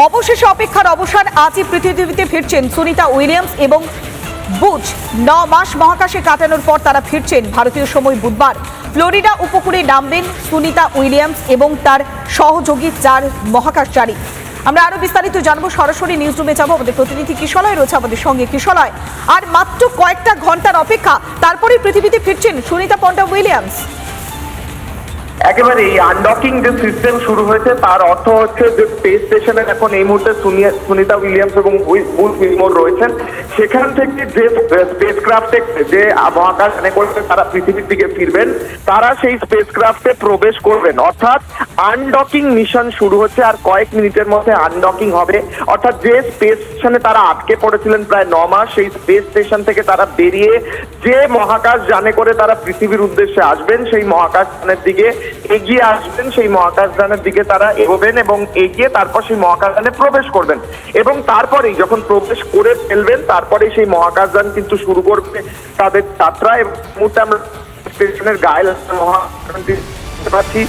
অবশেষে অপেক্ষার অবসান, আজই পৃথিবীতে ফিরছেন সুনিতা উইলিয়ামস এবং বুচ। 9 মাস মহাকাশে কাটানোর পর তারা ফিরছেন। ভারতীয় সময় বুধবার ফ্লোরিডা উপকূলে নামবেন সুনিতা উইলিয়ামস এবং তার সহযোগী 4 মহাকাশচারী। আমরা আরো বিস্তারিত জানবো, সরাসরি নিউজ রুমে যাবো। আমাদের প্রতিনিধি কিশলয় রয়েছে আমাদের সঙ্গে। কিশলয়, আর মাত্র কয়েকটা ঘন্টার অপেক্ষা, তারপরেই পৃথিবীতে ফিরছেন সুনিতা পন্টা উইলিয়ামস। একেবারে এই আনডকিং যে সিস্টেম শুরু হয়েছে তার অর্থ হচ্ছে যে স্পেস স্টেশনে এখন এই মুহূর্তে সুনিতা উইলিয়ামস এবং বুচ উইলমোর রয়েছেন, সেখান থেকে যে স্পেস ক্রাফটে যে মহাকাশে করবে তারা পৃথিবীর দিকে ফিরবেন, তারা সেই স্পেস ক্রাফটে প্রবেশ করবেন। অর্থাৎ আনডকিং মিশন শুরু হচ্ছে, আর কয়েক মিনিটের মধ্যে আনডকিং হবে। অর্থাৎ যে স্পেস স্টেশনে তারা আটকে পড়েছিলেন প্রায় 9 মাস, সেই স্পেস স্টেশন থেকে তারা বেরিয়ে যে মহাকাশ যানে করে তারা পৃথিবীর উদ্দেশ্যে আসবেন, সেই মহাকাশ যানের দিকে এগিয়ে আসবেন, সেই মহাকাশযানের দিকে তারা এগোবেন এবং এগিয়ে তারপর সেই মহাকাশযানে প্রবেশ করবেন। এবং তারপরেই যখন প্রবেশ করে ফেলবেন, তারপরে সেই মহাকাশযান কিন্তু শুরু করবে তাদের যাত্রা। এবং মুহূর্তে আমরা স্টেশনের গায়ে মহাকাশযানটি দেখতে পাচ্ছি।